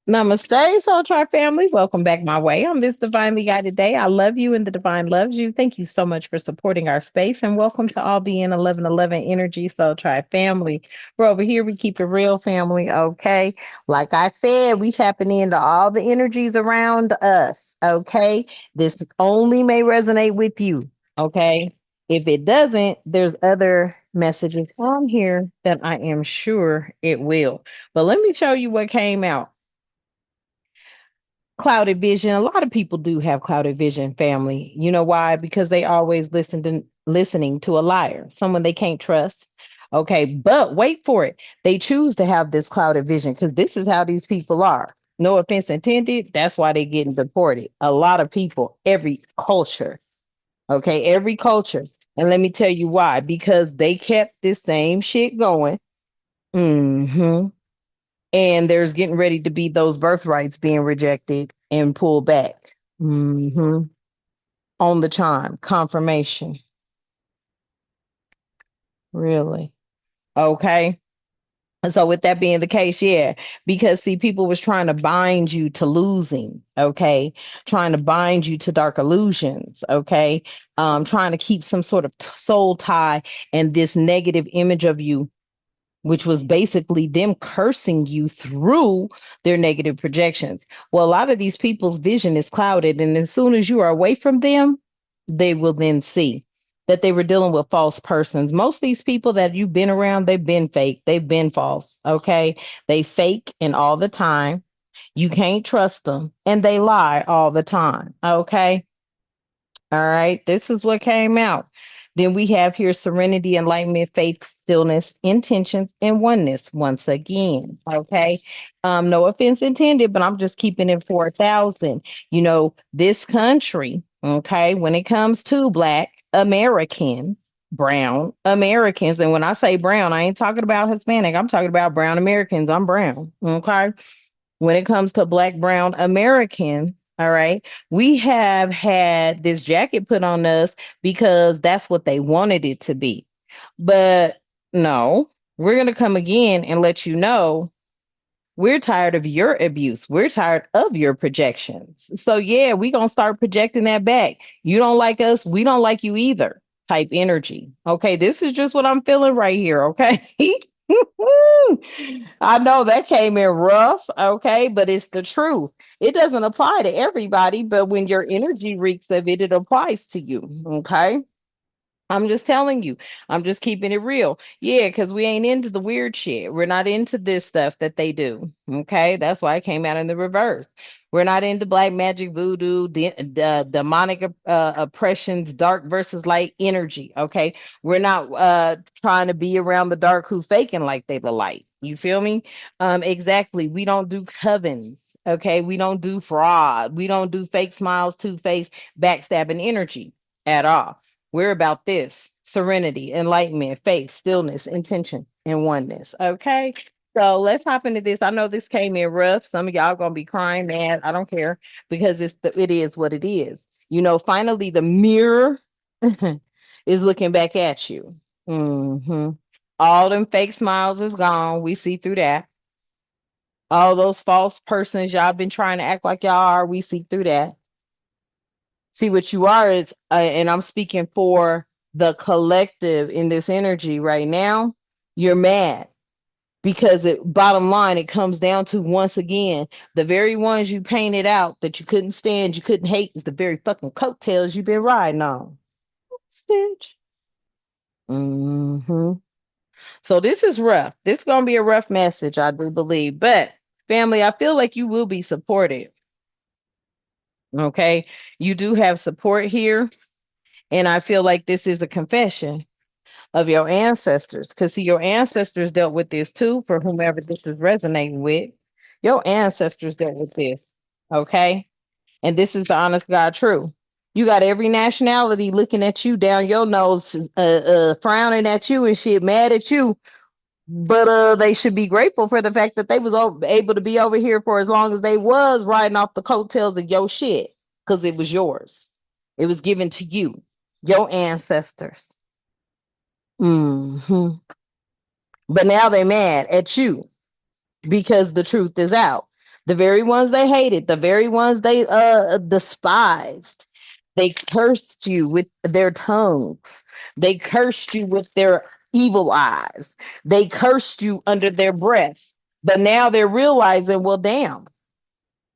Namaste, Soul Tribe family. Welcome back my way. I'm this divinely guided day. I love you and the divine loves you. Thank you so much for supporting our space and welcome to all the in 1111 Energy Soul Tribe family. We're over here. We keep it real family. Okay. Like I said, we tapping into all the energies around us. Okay. This only may resonate with you. Okay. If it doesn't, there's other messages on here that I am sure it will. But let me show you what came out. Clouded vision. A lot of people do have clouded vision, family. You know why? Because they always listening to a liar, someone they can't trust. Okay, but wait for it. They choose to have this clouded vision because this is how these people are. No offense intended. That's why they're getting deported. A lot of people, every culture. Okay, every culture. And let me tell you why. Because they kept this same shit going. Hmm. And there's getting ready to be those birthrights being rejected and pulled back. Hmm. On the chime, confirmation. Really? Okay. So with that being the case, yeah, because see, people was trying to bind you to losing, okay, trying to bind you to dark illusions, okay, trying to keep some sort of soul tie and this negative image of you, which was basically them cursing you through their negative projections. Well, a lot of these people's vision is clouded, and as soon as you are away from them, they will then see that they were dealing with false persons. Most of these people that you've been around, they've been fake, they've been false. Okay. They fake and all the time. You can't trust them, and they lie all the time. Okay. All right, this is what came out. Then we have here serenity, enlightenment, faith, stillness, intentions, and oneness once again. Okay. No offense intended, but I'm just keeping it 4,000. You know, this country, okay, when it comes to Black Americans, brown Americans, and when I say brown, I ain't talking about Hispanic, I'm talking about brown Americans. I'm brown. Okay. When it comes to Black, brown Americans, all right, we have had this jacket put on us because that's what they wanted it to be. But no, we're going to come again and let you know we're tired of your abuse. We're tired of your projections. So, yeah, we're going to start projecting that back. You don't like us. We don't like you either type energy. Okay. This is just what I'm feeling right here. Okay. I know that came in rough, okay, but it's the truth. It doesn't apply to everybody, but when your energy reeks of it, it applies to you, okay? I'm just telling you. I'm just keeping it real. Yeah, because we ain't into the weird shit. We're not into this stuff that they do. Okay. That's why it came out in the reverse. We're not into black magic, voodoo, demonic oppressions, dark versus light energy. Okay. We're not trying to be around the dark who faking like they the light. You feel me? Exactly. We don't do covens. Okay. We don't do fraud. We don't do fake smiles, two-face, backstabbing energy at all. We're about this serenity, enlightenment, faith, stillness, intention, and oneness. Okay. So let's hop into this. I know this came in rough. Some of y'all gonna be crying, mad. I don't care because it is what it is. You know, finally the mirror is looking back at you. Hmm. All them fake smiles is gone. We see through that. All those false persons y'all been trying to act like y'all are, we see through that. See, what you are is, and I'm speaking for the collective in this energy right now, you're mad because bottom line, it comes down to once again, the very ones you painted out that you couldn't stand, you couldn't hate, is the very fucking coattails you've been riding on. Stitch. Hmm. So this is rough. This is going to be a rough message, I do believe. But family, I feel like you will be supported. Okay. You do have support here. And I feel like this is a confession of your ancestors. Because see, your ancestors dealt with this too, for whomever this is resonating with. Your ancestors dealt with this. Okay. And this is the honest God truth. You got every nationality looking at you down your nose, frowning at you and shit, mad at you. But they should be grateful for the fact that they was able to be over here for as long as they was riding off the coattails of your shit. Because it was yours. It was given to you, your ancestors. Hmm. But now they mad at you because the truth is out. The very ones they hated, the very ones they despised. They cursed you with their tongues. They cursed you with their evil eyes. They cursed you under their breaths. But now they're realizing, well, damn,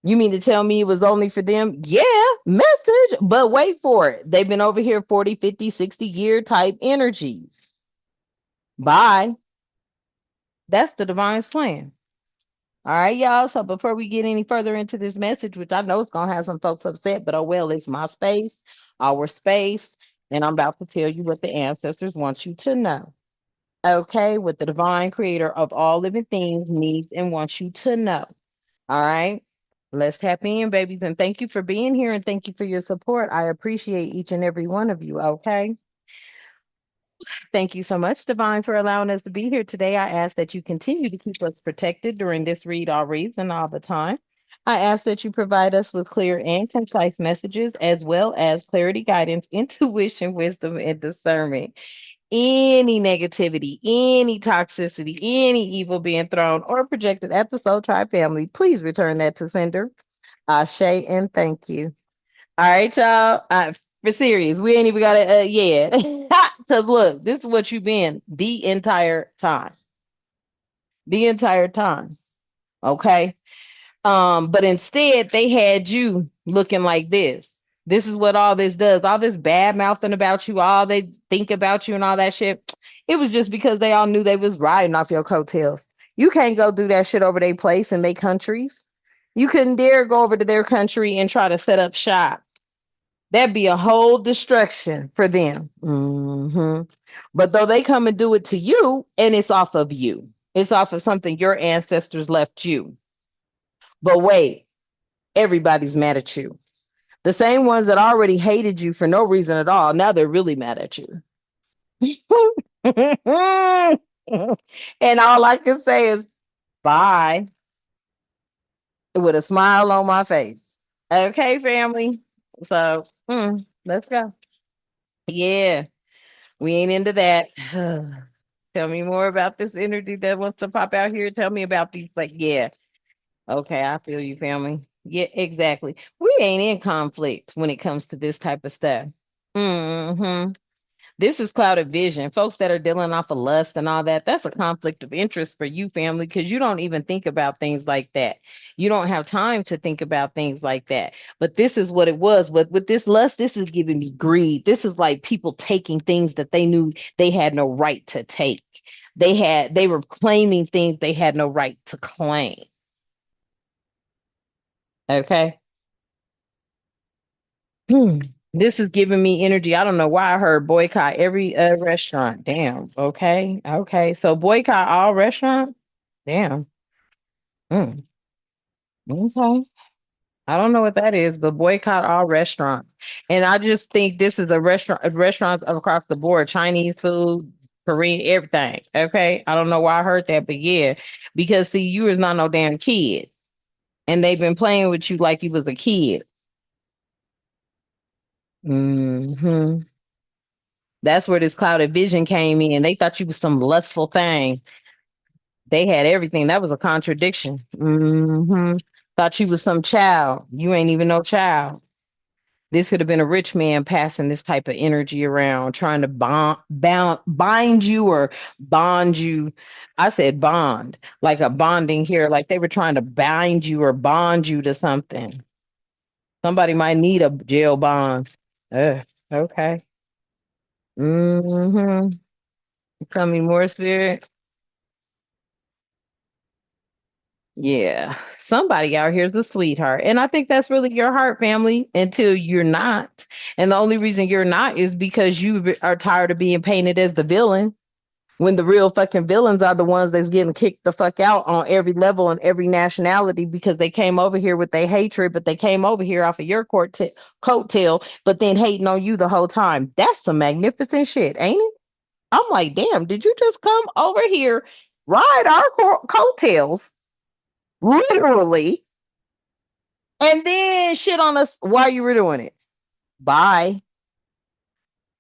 you mean to tell me it was only for them? Yeah, message. But wait for it. They've been over here 40, 50, 60-year type energies. Bye. That's the divine's plan. All right, y'all. So before we get any further into this message, which I know is going to have some folks upset, but oh well, it's my space, our space. And I'm about to tell you what the ancestors want you to know. Okay, what the divine creator of all living things needs and wants you to know. All right. Let's tap in, babies. And thank you for being here and thank you for your support. I appreciate each and every one of you. Okay. Thank you so much, Divine, for allowing us to be here today. I ask that you continue to keep us protected during this read all reads and all the time. I ask that you provide us with clear and concise messages, as well as clarity, guidance, intuition, wisdom, and discernment. Any negativity, any toxicity, any evil being thrown or projected at the Soul Tribe family, please return that to sender. Ashe and thank you. All right, y'all. For serious, we ain't even got to, yeah. Because look, this is what you've been the entire time. The entire time. Okay. But instead, they had you looking like this. This is what all this does. All this bad mouthing about you, all they think about you and all that shit. It was just because they all knew they was riding off your coattails. You can't go do that shit over their place and their countries. You couldn't dare go over to their country and try to set up shop. That'd be a whole destruction for them. But though they come and do it to you, and it's off of you, it's off of something your ancestors left you. But wait, everybody's mad at you. The same ones that already hated you for no reason at all, now they're really mad at you. And all I can say is bye with a smile on my face. Okay, family. So let's go. Yeah. We ain't into that. Tell me more about this energy that wants to pop out here. Tell me about these. Like, yeah, okay, I feel you, family. Yeah, exactly. We ain't in conflict when it comes to this type of stuff. hmm This is clouded vision. Folks that are dealing off of lust and all that, that's a conflict of interest for you, family, because you don't even think about things like that. You don't have time to think about things like that. But this is what it was. With this lust, this is giving me greed. This is like people taking things that they knew they had no right to take. They were claiming things they had no right to claim. Okay. Hmm. This is giving me energy. I don't know why I heard boycott every restaurant. Damn. Okay. Okay. So boycott all restaurants? Damn. Mm. Okay. I don't know what that is, but boycott all restaurants. And I just think this is a restaurants across the board, Chinese food, Korean, everything. Okay. I don't know why I heard that, but yeah, because see, you is not no damn kid. And they've been playing with you like you was a kid. hmm That's where this clouded vision came in. They thought you was some lustful thing. They had everything. That was a contradiction. Thought you was some child. You ain't even no child. This could have been a rich man passing this type of energy around, trying to bind you or bond you. I said bond, like a bonding here, like they were trying to bind you or bond you to something. Somebody might need a jail bond. Okay. Mm-hmm. Tell me more, spirit. Yeah, somebody out here is a sweetheart. And I think that's really your heart, family, until you're not. And the only reason you're not is because you are tired of being painted as the villain when the real fucking villains are the ones that's getting kicked the fuck out on every level and every nationality because they came over here with their hatred, but they came over here off of your coattail, but then hating on you the whole time. That's some magnificent shit, ain't it? I'm like, damn, did you just come over here, ride our coattails? Literally, and then shit on us while you were doing it. Bye.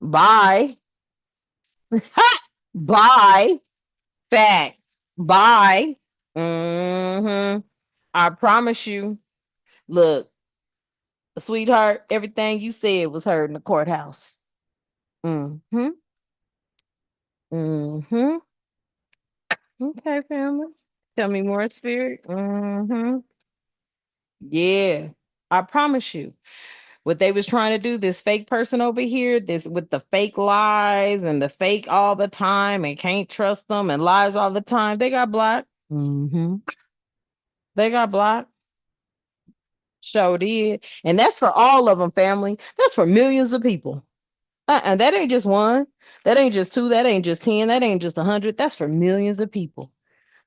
Bye. Bye. Facts. Bye. hmm I promise you. Look, sweetheart, everything you said was heard in the courthouse. Mm-hmm. Mm-hmm. Okay, family. Tell me more, spirit. Mm-hmm. Yeah. I promise you. What they was trying to do, this fake person over here, this with the fake lies and the fake all the time and can't trust them and lies all the time, they got blocked. Mm-hmm. They got blocked. Sure did. And that's for all of them, family. That's for millions of people. And that ain't just one. That ain't just two. That ain't just 10. That ain't just 100. That's for millions of people.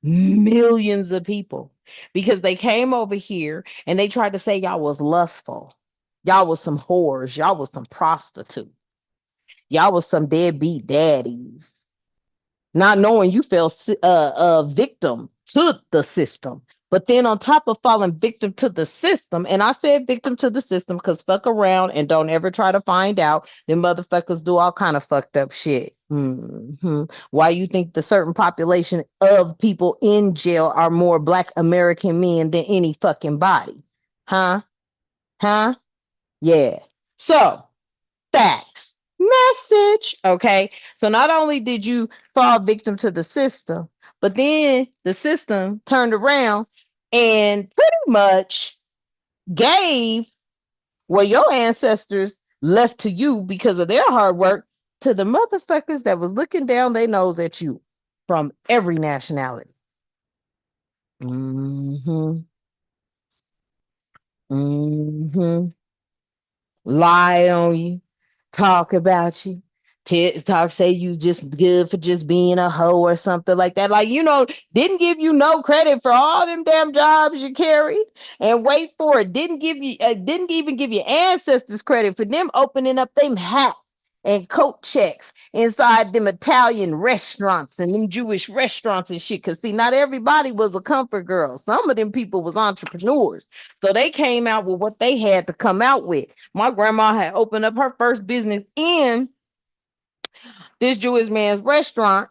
Millions of people. Because they came over here and they tried to say y'all was lustful. Y'all was some whores. Y'all was some prostitutes. Y'all was some deadbeat daddies, not knowing you fell victim to the system. But then on top of falling victim to the system, and I said victim to the system because fuck around and don't ever try to find out. Them motherfuckers do all kind of fucked up shit. Why you think the certain population of people in jail are more Black American men than any fucking body? Huh? Huh? Yeah. So facts. Message. Okay. So not only did you fall victim to the system, but then the system turned around and pretty much gave what your ancestors left to you because of their hard work to the motherfuckers that was looking down their nose at you from every nationality. Mm-hmm. Mm-hmm. Lie on you, talk about you, talk, say you just good for just being a hoe or something like that. Like, didn't give you no credit for all them damn jobs you carried. And wait for it, didn't even give your ancestors credit for them opening up them hat and coat checks inside them Italian restaurants and them Jewish restaurants and shit. Cause see, not everybody was a comfort girl. Some of them people was entrepreneurs. So they came out with what they had to come out with. My grandma had opened up her first business in this Jewish man's restaurant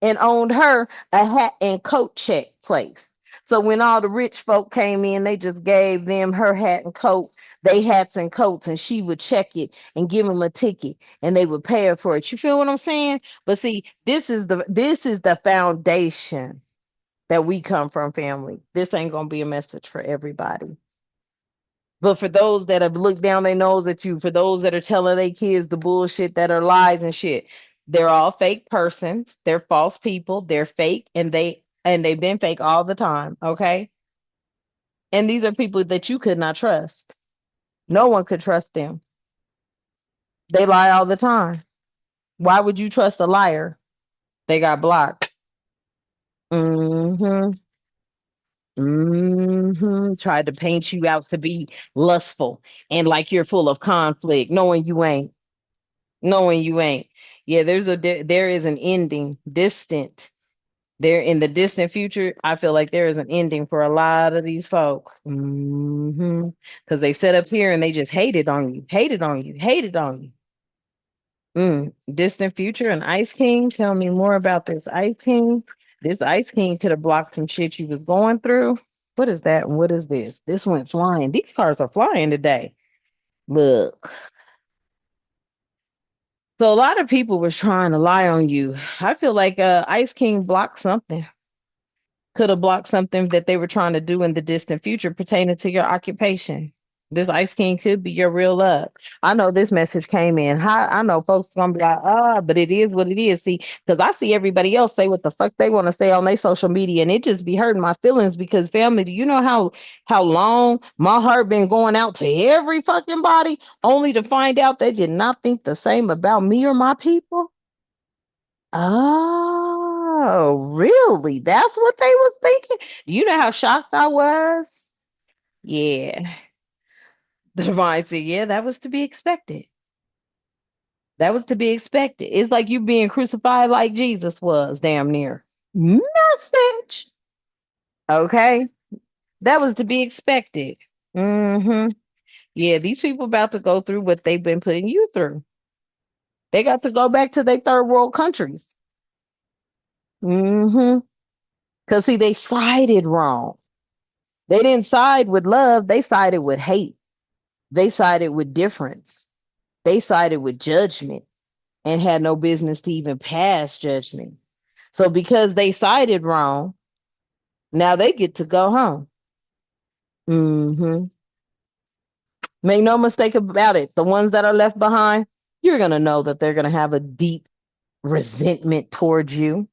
and owned her a hat and coat check place. So when all the rich folk came in, they just gave them her hat and coat, they hats and coats, and she would check it and give them a ticket, and they would pay her for it. You feel what I'm saying? But see, this is the foundation that we come from, family. This ain't gonna be a message for everybody. But for those that have looked down their nose at you, for those that are telling their kids the bullshit that are lies and shit, they're all fake persons. They're false people. They're fake, and they've been fake all the time. Okay, and these are people that you could not trust. No one could trust them. They lie all the time. Why would you trust a liar? They got blocked. Mm-hmm. Mm-hmm. Tried to paint you out to be lustful and like you're full of conflict, knowing you ain't. Knowing you ain't. Yeah, there is an ending, distant. There in the distant future, I feel like there is an ending for a lot of these folks. Because they set up here and they just hated on you, hated on you, hated on you. Distant future, an Ice King. Tell me more about this Ice King. This Ice King could have blocked some shit you was going through. What is that? And what is this? This went flying. These cars are flying today. Look. So a lot of people was trying to lie on you. I feel like Ice King blocked something. Could have blocked something that they were trying to do in the distant future pertaining to your occupation. This Ice King could be your real love. I know this message came in. I know folks gonna be like, but it is what it is. See, because I see everybody else say what the fuck they want to say on their social media, and it just be hurting my feelings because family, do you know how long my heart been going out to every fucking body, only to find out they did not think the same about me or my people? Oh, really? That's what they was thinking? You know how shocked I was? Yeah. The divine said, yeah, that was to be expected. That was to be expected. It's like you being crucified like Jesus was, damn near. Message. Okay. That was to be expected. Mm-hmm. Yeah, these people about to go through what they've been putting you through. They got to go back to their third world countries. Mm-hmm. Because see, they sided wrong. They didn't side with love, they sided with hate. They sided with difference. They sided with judgment and had no business to even pass judgment. So because they sided wrong, now they get to go home. Hmm. Make no mistake about it. The ones that are left behind, you're going to know that they're going to have a deep resentment towards you.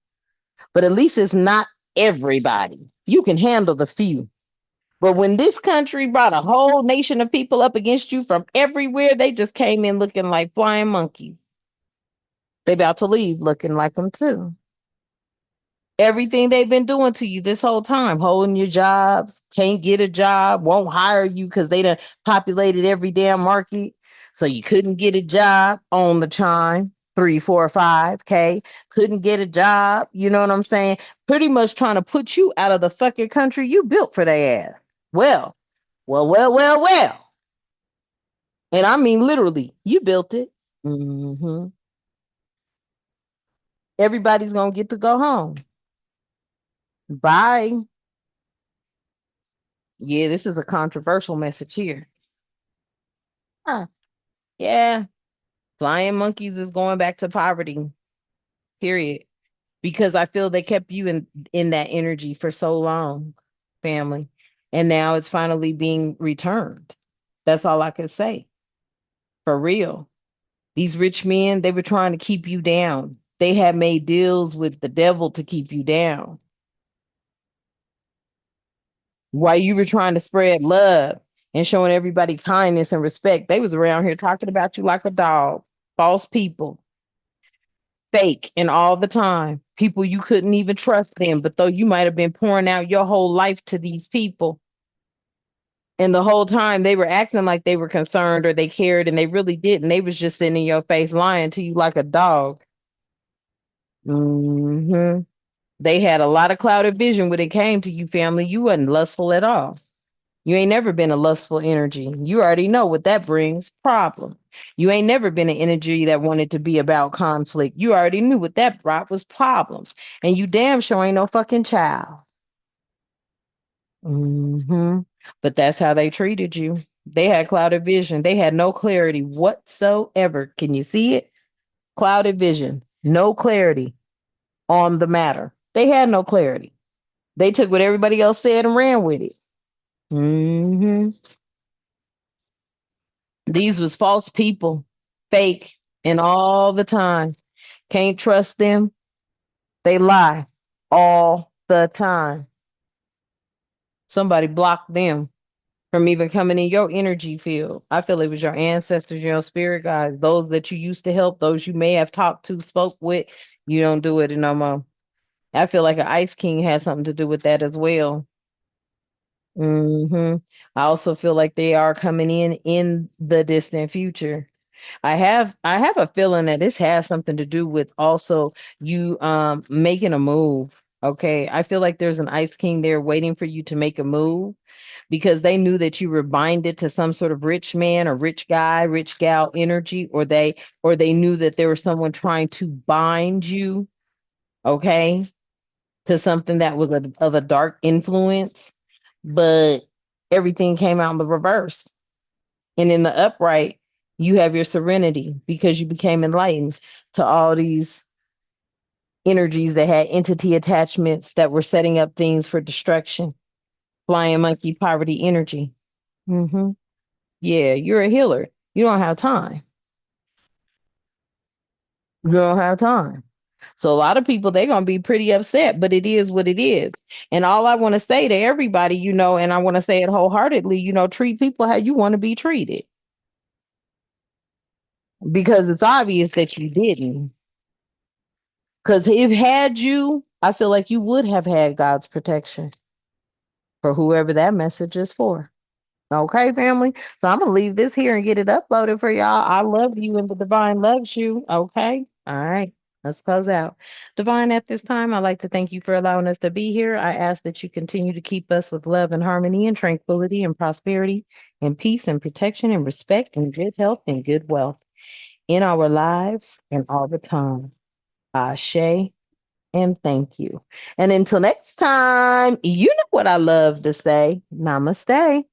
But at least it's not everybody. You can handle the few. But when this country brought a whole nation of people up against you from everywhere, they just came in looking like flying monkeys. They about to leave looking like them too. Everything they've been doing to you this whole time, holding your jobs, can't get a job, won't hire you because they done populated every damn market. So you couldn't get a job on the chime, 3, 4, 5K. Couldn't get a job. You know what I'm saying? Pretty much trying to put you out of the fucking country you built for their ass. Well, well. And I mean literally, you built it. Hmm. Everybody's gonna get to go home. Bye. Yeah, this is a controversial message here. Huh. Yeah, flying monkeys is going back to poverty. Period. Because I feel they kept you in that energy for so long, family, and now it's finally being returned. That's all I can say. For real, these rich men, they were trying to keep you down. They had made deals with the devil to keep you down. While you were trying to spread love and showing everybody kindness and respect, they was around here talking about you like a dog. False people, fake, and all the time. People you couldn't even trust them, but though you might have been pouring out your whole life to these people, and the whole time they were acting like they were concerned or they cared, and they really didn't. They was just sitting in your face lying to you like a dog. Hmm. They had a lot of clouded vision when it came to you, family. You wasn't lustful at all. You ain't never been a lustful energy. You already know what that brings problem. You ain't never been an energy that wanted to be about conflict. You already knew what that brought was problems. And you damn sure ain't no fucking child. Hmm. But that's how they treated you. They had clouded vision. They had no clarity whatsoever. Can you see it? Clouded vision. No clarity on the matter. They had no clarity. They took what everybody else said and ran with it. Hmm. These was false people, fake, and all the time. Can't trust them. They lie all the time. Somebody blocked them from even coming in your energy field. I feel it was your ancestors, your spirit guides, those that you used to help, those you may have talked to, spoke with. You don't do it no more. I feel like an Ice King has something to do with that as well. Hmm. I also feel like they are coming in the distant future. I have a feeling that this has something to do with also you making a move. Okay. I feel like there's an Ice King there waiting for you to make a move because they knew that you were binded to some sort of rich man or rich guy, rich gal energy, or they knew that there was someone trying to bind you, okay, to something that was of a dark influence, but everything came out in the reverse. And in the upright, you have your serenity because you became enlightened to all these energies that had entity attachments that were setting up things for destruction. Flying monkey poverty energy. Hmm. Yeah, you're a healer. You don't have time. You don't have time. So a lot of people they're gonna be pretty upset, but it is what it is. And all I want to say to everybody, and I want to say it wholeheartedly, treat people how you want to be treated. Because it's obvious that you didn't. Because if had you, I feel like you would have had God's protection for whoever that message is for. Okay, family. So I'm gonna leave this here and get it uploaded for y'all. I love you and the divine loves you. Okay. All right. Let's close out. Divine, at this time, I'd like to thank you for allowing us to be here. I ask that you continue to keep us with love and harmony and tranquility and prosperity and peace and protection and respect and good health and good wealth in our lives and all the time. Ashe, And thank you. And until next time, you know what I love to say. Namaste.